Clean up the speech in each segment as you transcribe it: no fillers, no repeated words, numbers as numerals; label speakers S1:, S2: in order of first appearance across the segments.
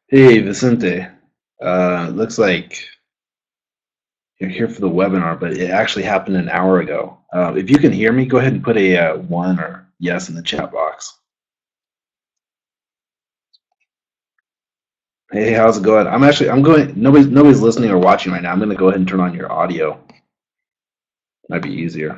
S1: Hey, Vicente. Looks like you're here for the webinar, but it actually happened an hour ago. If you can hear me, go ahead and put a one or yes in the chat box. Hey, how's it going? I'm going. Nobody's listening or watching right now. I'm going to go ahead and turn on your audio. Might be easier.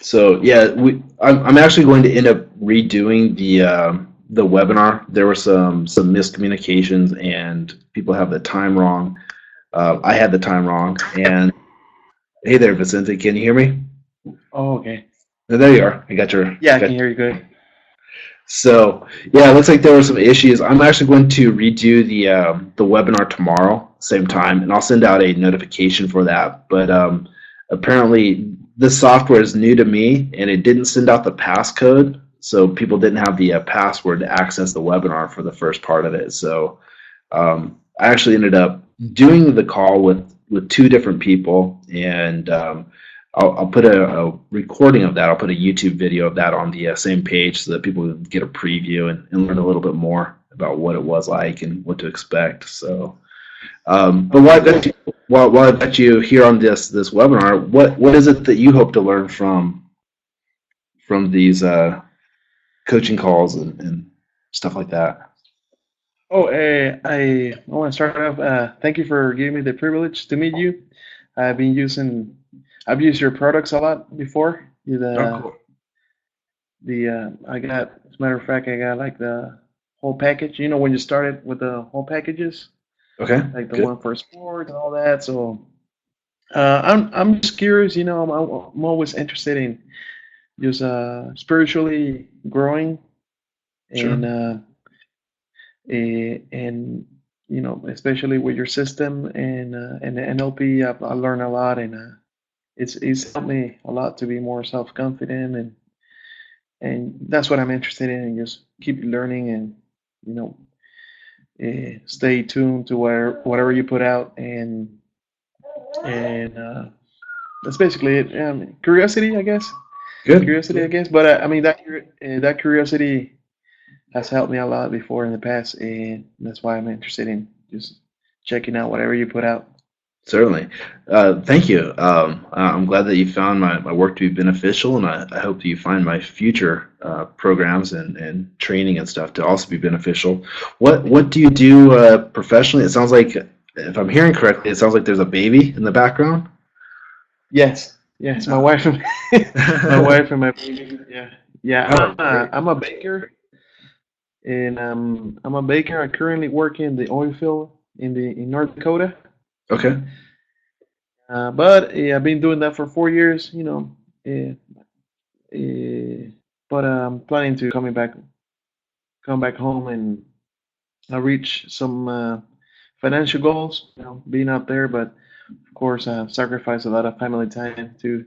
S1: So yeah, I'm actually going to end up redoing the webinar. There were some miscommunications and people have the time wrong. I had the time wrong. And hey there, Vicente, can you hear me?
S2: Oh, okay.
S1: There you are. I got your.
S2: Yeah, I
S1: Got,
S2: can hear you good.
S1: so yeah, it looks like there were some issues. I'm actually going to redo the webinar tomorrow, same time, and I'll send out a notification for that. But apparently, this software is new to me, and it didn't send out the passcode, so people didn't have the password to access the webinar for the first part of it. So I actually ended up doing the call with two different people, and I'll put a recording of that. I'll put a YouTube video of that on the same page so that people can get a preview and learn a little bit more about what it was like and what to expect. So, but
S2: Okay, cool.
S1: while I've got you here on this webinar, what is it that you hope to learn from these coaching calls and stuff like that?
S2: Oh, I want to start off. Thank you for giving me the privilege to meet you. I've been using, I've used your products a lot before.
S1: Oh, cool.
S2: I got, as a matter of fact, I got like the whole package. You know, when you started with the whole packages,
S1: Okay,
S2: like the
S1: good.
S2: one for sport and all that. So, I'm just curious. You know, I'm always interested in just spiritually growing
S1: Sure.
S2: and and you know, especially with your system and the NLP, I learned a lot, and it's helped me a lot to be more self confident, and that's what I'm interested in, and just keep learning, and you know, stay tuned to whatever you put out, and that's basically it. Curiosity, I guess.
S1: Good.
S2: Curiosity, I guess. But I mean that curiosity has helped me a lot before in the past, and that's why I'm interested in just checking out whatever you put out.
S1: Certainly. Thank you. I'm glad that you found my work to be beneficial, and I hope that you find my future programs and training and stuff to also be beneficial. What do you do professionally? It sounds like, if I'm hearing correctly, it sounds like there's a baby in the background.
S2: Yes, yes, my wife and my wife and my baby. Yeah, yeah.
S1: Oh, great.
S2: I'm a baker, and I'm a baker. I currently work in the oil field in North Dakota.
S1: Okay.
S2: But yeah, I've been doing that for 4 years. You know, uh, uh, but I'm planning to come back home and reach some financial goals. You know, being out there, but of course, I've sacrificed a lot of family time too.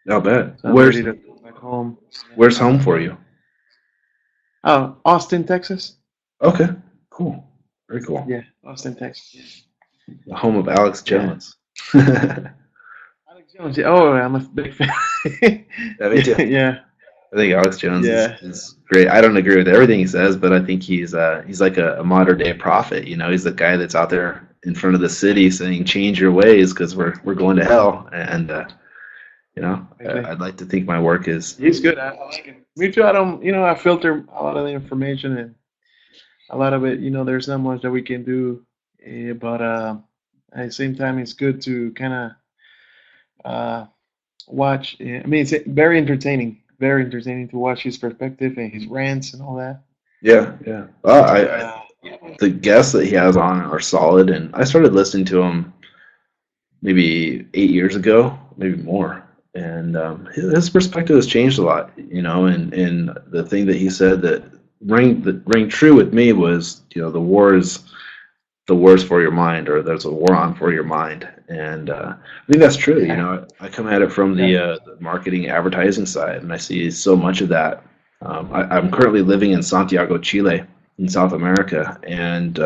S1: I'll bet.
S2: So I'm ready to go back home. Yeah.
S1: Where's home for you?
S2: Oh, Austin, Texas.
S1: Okay. Cool. Very cool.
S2: Yeah, Austin, Texas.
S1: The home of Alex
S2: Yeah.
S1: Jones. Yeah,
S2: Alex Jones. Yeah. Oh, I'm a big fan.
S1: me too.
S2: Yeah, yeah,
S1: I think Alex Jones
S2: yeah.
S1: is great. I don't agree with everything he says, but I think he's like a modern day prophet. You know, he's the guy that's out there in front of the city saying, "Change your ways, because we're going to hell." And you know,
S2: Exactly.
S1: I'd like to think my work is
S2: He's good. I like him. Me too. I don't. You know, I filter a lot of the information, and a lot of it. You know, there's not much that we can do, but at the same time, it's good to kind of uh, watch. I mean, it's very entertaining to watch his perspective and his rants and all that.
S1: yeah, yeah. Well, I
S2: Uh,
S1: the guests that he has on are solid, and I started listening to him maybe 8 years ago, maybe more. And his perspective has changed a lot, you know. And the thing that he said that rang true with me was, you know, the wars for your mind, or there's a war on for your mind. And I think that's true. You
S2: yeah,
S1: know, I come at it from
S2: yeah.
S1: the marketing advertising side, and I see so much of that. I'm currently living in Santiago, Chile, in South America, and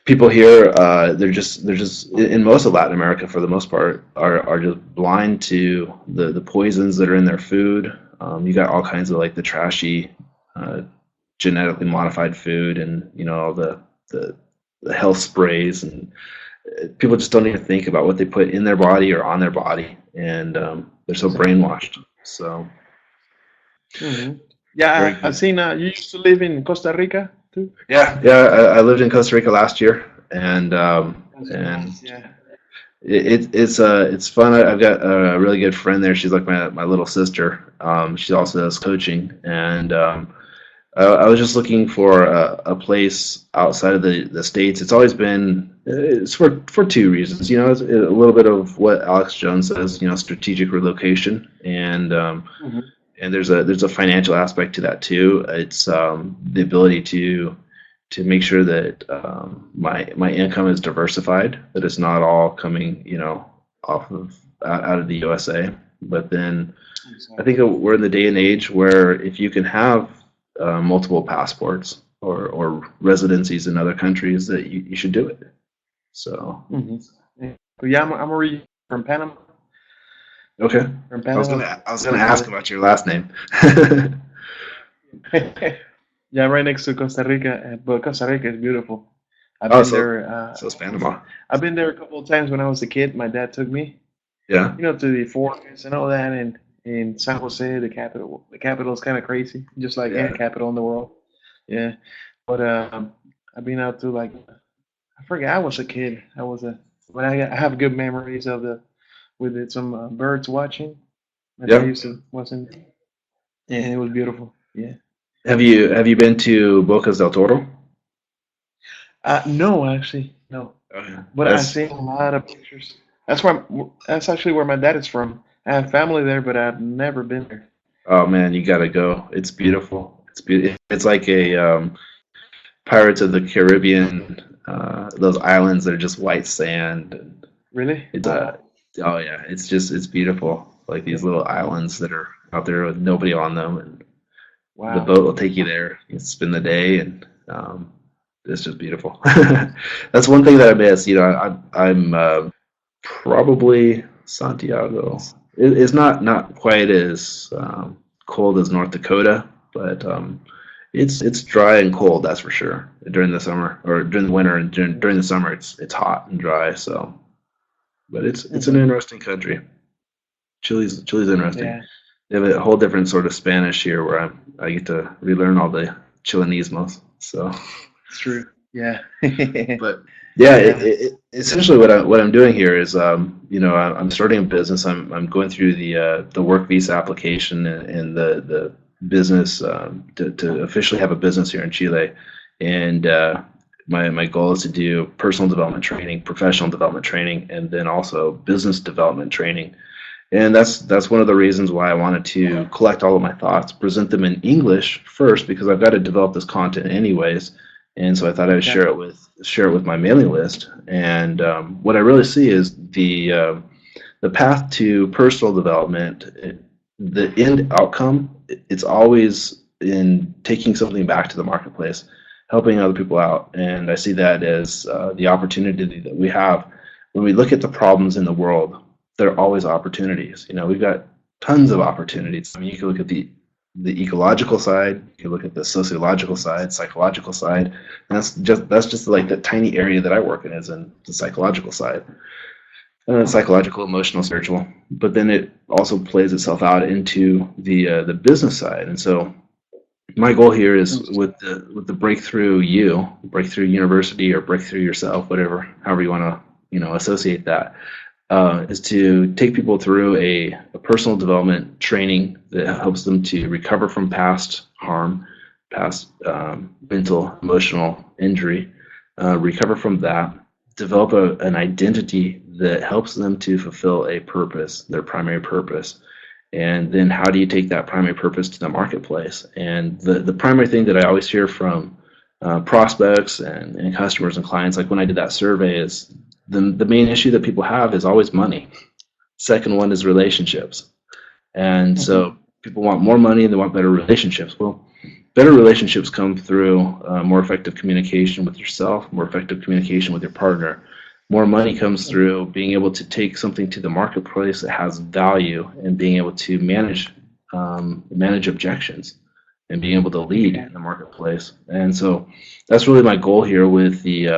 S1: people here, they're just in most of Latin America, for the most part, are just blind to the poisons that are in their food, You got all kinds of like the trashy, genetically modified food, and all the health sprays, and people just don't even think about what they put in their body or on their body, and they're so brainwashed. So
S2: Hmm.
S1: very
S2: Yeah, I've
S1: good.
S2: seen. You used to live in Costa Rica too.
S1: Yeah, yeah. I lived in Costa Rica last year, and
S2: That's
S1: and
S2: nice. Yeah.
S1: it's fun. I've got a really good friend there. She's like my little sister. She also does coaching, and I was just looking for a place outside of the states. It's always been it's for two reasons. It's a little bit of what Alex Jones says. Strategic relocation,
S2: Hmm.
S1: and there's a financial aspect to that too. It's the ability to make sure that my income is diversified, that it's not all coming off of out of the USA. But then I think
S2: Exactly.
S1: we're in the day and age where if you can have multiple passports or residencies in other countries, that you should do it. So
S2: Hmm. Yeah. But yeah, I'm originally from Panama.
S1: okay,
S2: From
S1: I was
S2: Panama.
S1: gonna ask about your last name.
S2: Yeah, right next to Costa Rica. But Costa Rica is beautiful. I've
S1: Oh,
S2: been
S1: so
S2: there.
S1: so it's Panama.
S2: I've been there a couple of times when I was a kid. My dad took me,
S1: Yeah,
S2: to the fortress and all that, and in San Jose, the capital. The capital is kind of crazy, just like any
S1: yeah.
S2: capital in the world. Yeah, but I've been out to like I forget. I was a kid. But I have good memories of the with it, some birds watching. My dad
S1: Yeah.
S2: used to wasn't, and it was beautiful. Yeah.
S1: Have you been to Bocas del Toro?
S2: No, actually, no.
S1: Oh, yeah.
S2: But I've seen a lot of pictures. That's actually where my dad is from. I have family there, but I've never been there.
S1: Oh man, you gotta go. It's beautiful. It's like a Pirates of the Caribbean. Those islands that are just white sand. And
S2: Really?
S1: it's
S2: Wow.
S1: oh yeah, it's beautiful. Like these
S2: Yeah.
S1: little islands that are out there with nobody on them, and the
S2: Wow.
S1: boat will take you there. You spend the day, and it's just beautiful. That's one thing that I miss. I'm probably Santiago. It's not quite as cold as North Dakota, but it's dry and cold. That's for sure. During the summer or during the winter, and during the summer, it's hot and dry. So, but it's an
S2: Hmm.
S1: interesting country. Chile's interesting.
S2: Yeah,
S1: They have a whole different sort of Spanish here, where I get to relearn all the Chilenismos. So.
S2: it's true. Yeah.
S1: But yeah,
S2: Yeah.
S1: essentially what I'm doing here is I'm starting a business. I'm going through the work visa application and the business to officially have a business here in Chile, and my goal is to do personal development training, professional development training, and then also business development training. And that's one of the reasons why I wanted to collect all of my thoughts, present them in English first, because I've got to develop this content anyways. And so I thought I would
S2: Okay.
S1: share it with my mailing list. And what I really see is the path to personal development. The end outcome, it's always in taking something back to the marketplace, helping other people out. And I see that as the opportunity that we have when we look at the problems in the world. There are always opportunities. We've got tons of opportunities. I mean, you can look at the ecological side, you can look at the sociological side, psychological side. And that's just like the tiny area that I work in, is in the psychological side. Psychological, emotional, spiritual. But then it also plays itself out into the business side. And so my goal here is with the breakthrough university, or breakthrough yourself, however you want to associate that, is to take people through a personal development training that helps them to recover from past harm, past mental, emotional injury, recover from that, develop an identity that helps them to fulfill a purpose, their primary purpose. And then how do you take that primary purpose to the marketplace? And the primary thing that I always hear from prospects and customers and clients, like when I did that survey, is the main issue that people have is always money. Second one is relationships. And
S2: Hmm.
S1: so people want more money and they want better relationships. Well, better relationships come through more effective communication with yourself, more effective communication with your partner. More money comes through being able to take something to the marketplace that has value, and being able to manage manage objections and being able to lead in the marketplace. And so that's really my goal here with these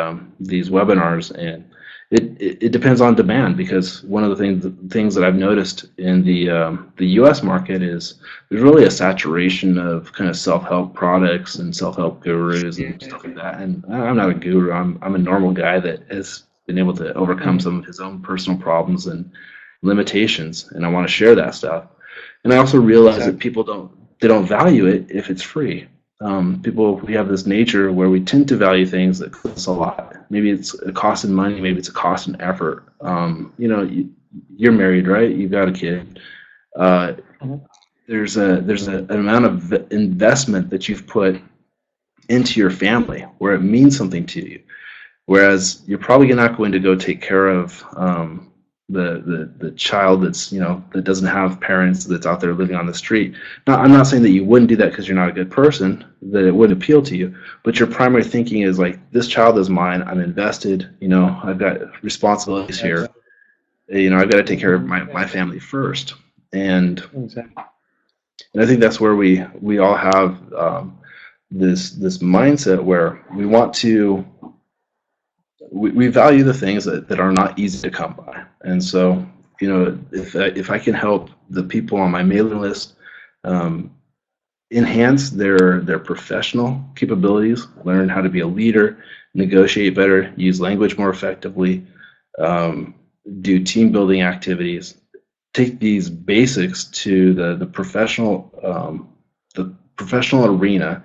S1: webinars. And it depends on demand, because one of the things that I've noticed in the U.S. market is there's really a saturation of kind of self-help products and self-help gurus and stuff like that. And I'm not a guru. I'm a normal guy that has been able to overcome some of his own personal problems and limitations, and I want to share that stuff. And I also realize that people don't value it if it's free. We have this nature where we tend to value things that cost a lot. Maybe it's a cost in money, maybe it's a cost in effort. You're married, right? You've got a kid. There's an amount of investment that you've put into your family where it means something to you. Whereas you're probably not going to go take care of the child that doesn't have parents, that's out there living on the street. Now, I'm not saying that you wouldn't do that because you're not a good person, that it wouldn't appeal to you, but your primary thinking is like, this child is mine, I'm invested, I've got responsibilities here, I've got to take care of my family first. And I think that's where we all have this mindset where we want to, we value the things that are not easy to come by. And so, if I can help the people on my mailing list enhance their professional capabilities, learn how to be a leader, negotiate better, use language more effectively, do team building activities, take these basics to the professional arena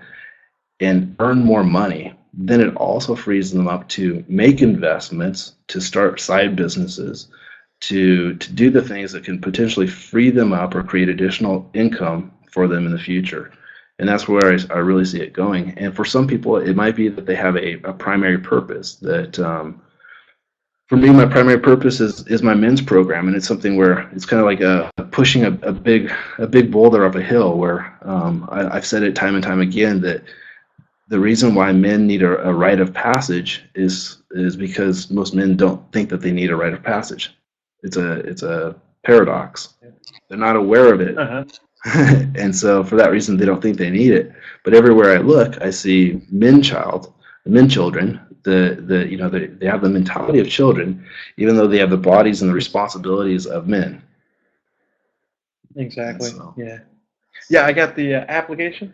S1: and earn more money, then it also frees them up to make investments, to start side businesses, to do the things that can potentially free them up or create additional income for them in the future. And that's where I really see it going. And for some people, it might be that they have a primary purpose. That for me, my primary purpose is my men's program, and it's something where it's kind of like pushing a big boulder up a hill. Where I've said it time and time again that the reason why men need a rite of passage is because most men don't think that they need a rite of passage. It's a paradox. They're not aware of it. And so for that reason, they don't think they need it. But everywhere I look, I see men children. They have the mentality of children, even though they have the bodies and the responsibilities of men.
S2: Exactly. Yeah. I got the application.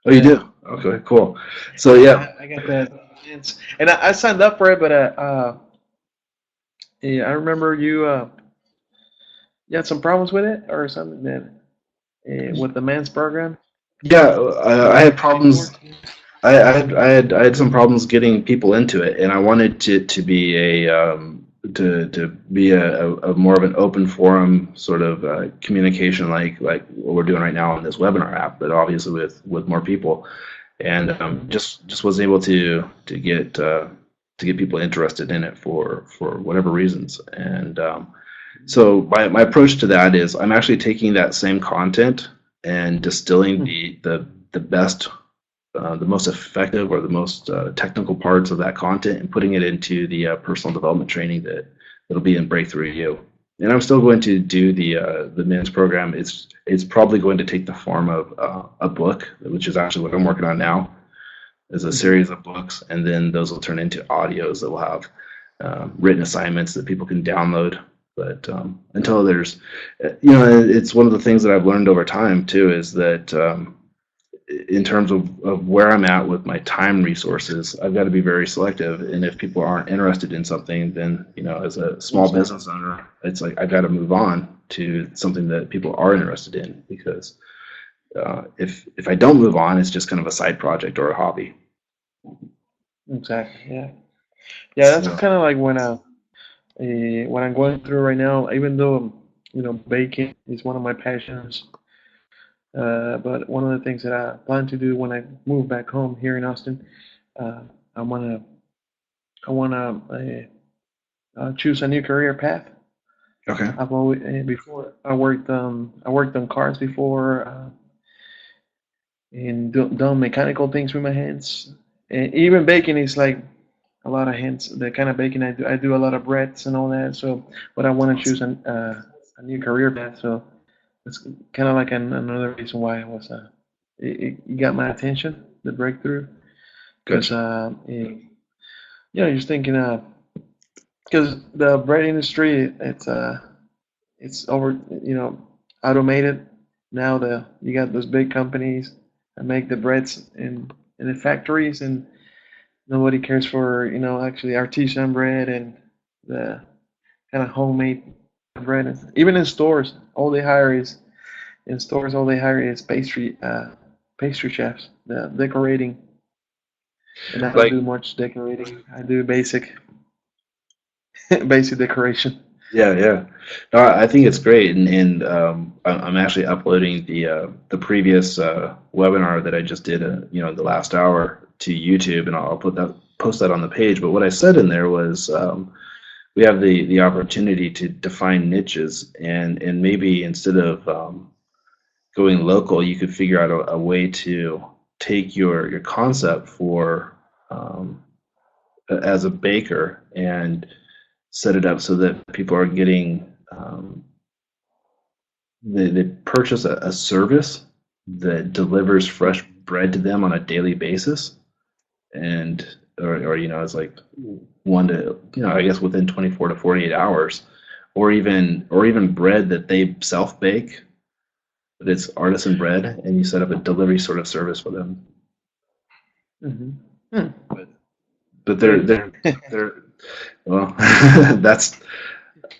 S1: Oh, you do? Okay, cool. So yeah,
S2: I got that, and I signed up for it, but I remember you had some problems with it or something with the men's program.
S1: Yeah, I had problems. I had some problems getting people into it, and I wanted to be a more of an open forum sort of communication, like what we're doing right now on this webinar app, but obviously with more people, and just wasn't able to get people interested in it for whatever reasons. And so my approach to that is I'm actually taking that same content and distilling the best, the most effective or the most technical parts of that content and putting it into the personal development training that'll be in Breakthrough You. And I'm still going to do the men's program. It's probably going to take the form of a book, which is actually what I'm working on now. There's a series of books, and then those will turn into audios that will have written assignments that people can download. But until there's, it's one of the things that I've learned over time too, is that in terms of where I'm at with my time resources, I've got to be very selective. And if people aren't interested in something, then, as a small business owner, it's like I've got to move on to something that people are interested in, because if I don't move on, it's just kind of a side project or a hobby.
S2: Exactly. Yeah. Yeah. That's kind of like when what I'm going through right now. Even though baking is one of my passions, but one of the things that I plan to do when I move back home here in Austin, I wanna choose a new career path.
S1: Okay.
S2: I've always before I worked on cars before. And done mechanical things with my hands. And even baking is like a lot of hands. The kind of baking I do a lot of breads and all that. So, but I want to choose a new career path. So it's kind of like another reason why it was it got my attention, the breakthrough, because
S1: Gotcha.
S2: you're thinking because the bread industry it's over automated now. You got those big companies that make the breads in the factories, and nobody cares for actually artisan bread and the kind of homemade bread. And even in stores, all they hire is pastry chefs, the decorating. And I don't
S1: Like,
S2: do much decorating. I do basic basic decoration.
S1: yeah, yeah. No, I think it's great, and I'm actually uploading the previous webinar that I just did, the last hour to YouTube, and I'll post that on the page. But what I said in there was, we have the opportunity to define niches, and maybe instead of going local, you could figure out a way to take your concept for as a baker and set it up so that people are getting they purchase a service that delivers fresh bread to them on a daily basis, and or it's like one to I guess within 24 to 48 hours, or even bread that they self bake, but it's artisan bread, and you set up a delivery sort of service for them.
S2: Hmm. Hmm.
S1: But
S2: Great.
S1: they're well, that's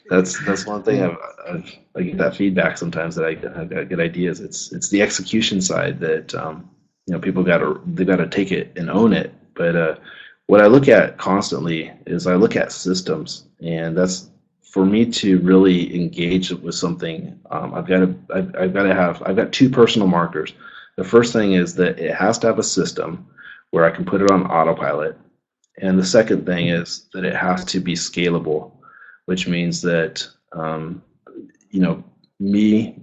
S1: that's one thing I get that feedback sometimes that I've got good ideas. It's the execution side that people they gotta take it and own it. But what I look at constantly is I look at systems, and that's for me to really engage with something. I've got two personal markers. The first thing is that it has to have a system where I can put it on autopilot, and the second thing is that it has to be scalable, which means that you know me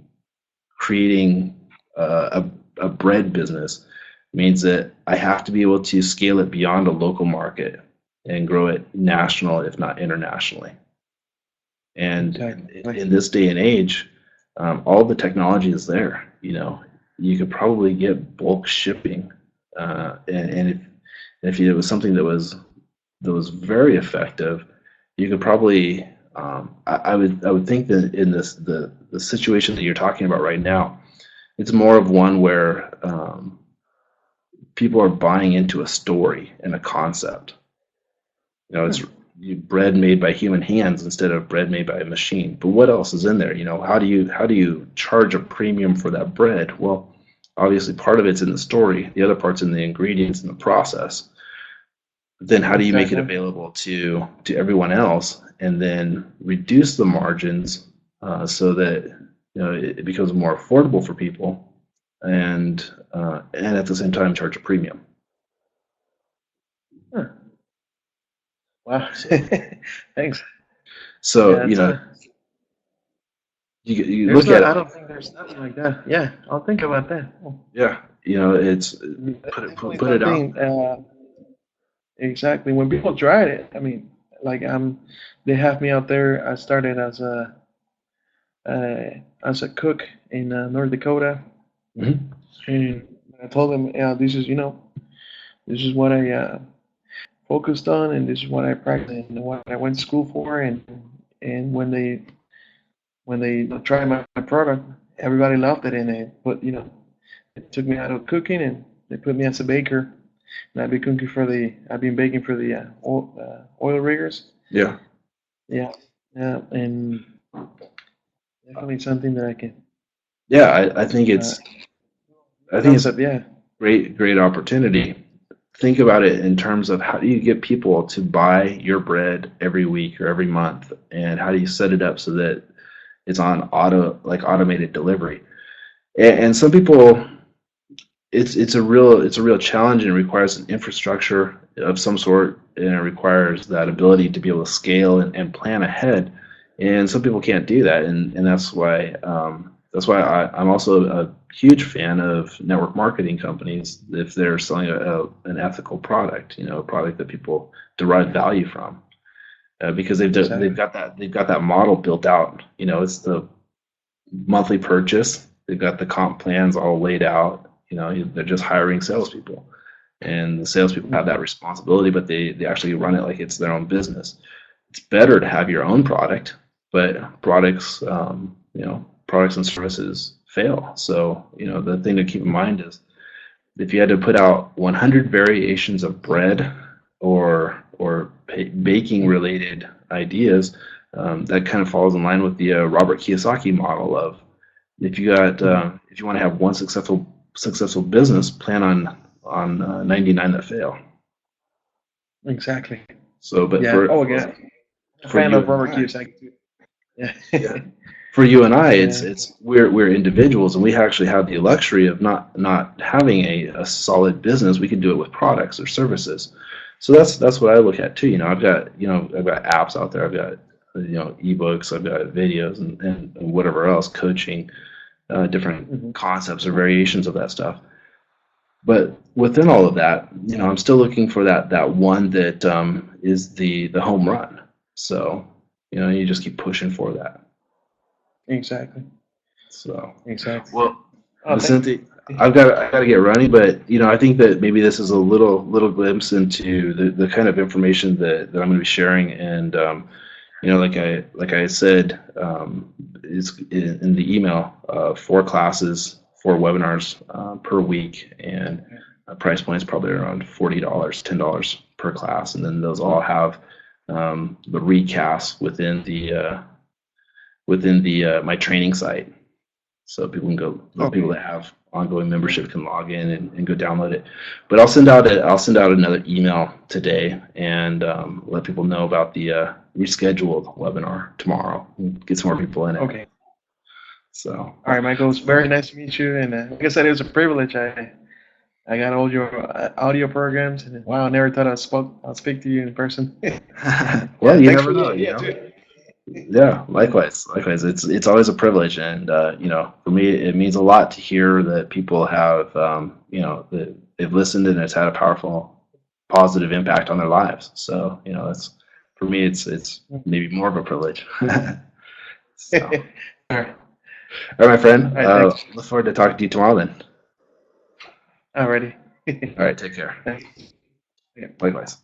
S1: creating a bread business means that I have to be able to scale it beyond a local market and grow it national, if not internationally. And
S2: Exactly.
S1: in this day and age, all the technology is there. You could probably get bulk shipping, and if it was something that was very effective, you could probably. I would think that in the situation that you're talking about right now, it's more of one where people are buying into a story and a concept. It's
S2: Hmm.
S1: bread made by human hands instead of bread made by a machine. But what else is in there? How do you charge a premium for that bread? Well, obviously part of it's in the story, the other part's in the ingredients and the process. Then how do you make it
S2: Exactly.
S1: available to everyone else, and then reduce the margins so that it becomes more affordable for people, and at the same time charge a premium.
S2: Huh. Wow.
S1: So
S2: Thanks.
S1: so
S2: Yeah, it's
S1: you
S2: there's
S1: look
S2: not.
S1: at it
S2: I
S1: like,
S2: don't think there's nothing like that. Yeah, I'll think about that. Oh,
S1: yeah, it's
S2: definitely
S1: put it out
S2: something. Exactly. When people tried it, I mean, like they have me out there. I started as a cook in North Dakota,
S1: there. Hmm.
S2: and I told them, yeah, this is what I focused on, and this is what I practiced, and what I went to school for, and when they tried my product, everybody loved it, and they took me out of cooking, and they put me as a baker, and I've been baking for the oil riggers.
S1: Yeah,
S2: Yeah, yeah, and definitely something that I can.
S1: yeah. I think it's
S2: Concept, yeah.
S1: great opportunity. Think about it in terms of how do you get people to buy your bread every week or every month, and how do you set it up so that it's on automated delivery. And some people, it's a real challenge, and it requires an infrastructure of some sort, and it requires that ability to be able to scale and plan ahead. And some people can't do that, and that's why I'm also a huge fan of network marketing companies if they're selling an ethical product, a product that people derive value from, because they've
S2: Exactly.
S1: got that model built out. It's monthly purchase. They've got the comp plans all laid out. They're just hiring salespeople, and the salespeople have that responsibility, but they actually run it like it's their own business. It's better to have your own product, but products and services fail. So the thing to keep in mind is if you had to put out 100 variations of bread or baking related ideas, that kind of falls in line with the Robert Kiyosaki model of if you want to have one successful business, plan on 99 that fail.
S2: Exactly.
S1: So, but
S2: Yeah.
S1: for
S2: Fan
S1: you
S2: of Robert
S1: and I,
S2: Kiyosaki too. Yeah.
S1: yeah. For you and I,
S2: Yeah.
S1: it's we're individuals, and we actually have the luxury of not having a solid business. We can do it with products or services. So that's what I look at too. I've got apps out there. I've got ebooks. I've got videos and whatever else, coaching, different concepts or variations of that stuff. But within all of that, I'm still looking for that one that is the home run. So you just keep pushing for that.
S2: Exactly.
S1: So
S2: Exactly.
S1: well, Vicente, I got to get running, but I think that maybe this is a little glimpse into the kind of information that I'm going to be sharing, and like I said, it's in the email, 4 classes, 4 webinars per week, and price point is probably around $40, $10 per class, and then those all have the recast within the my training site, so people can go. People that have ongoing membership can log in and go download it. But I'll send out another email today and let people know about the rescheduled webinar tomorrow. Get some more people in it.
S2: Okay.
S1: So.
S2: All right, Michael. It's very nice to meet you, and like I said, it was a privilege. I got all your audio programs, and wow, I never thought I'd speak to you in person.
S1: Well, you never know. Yeah, likewise. It's always a privilege, and for me, it means a lot to hear that people have that they've listened and it's had a powerful, positive impact on their lives. So that's, for me, it's maybe more of a privilege. So.
S2: All right,
S1: my friend. Look forward to talking to you tomorrow then.
S2: Alrighty.
S1: All right, take care.
S2: Thanks. Yeah.
S1: Likewise.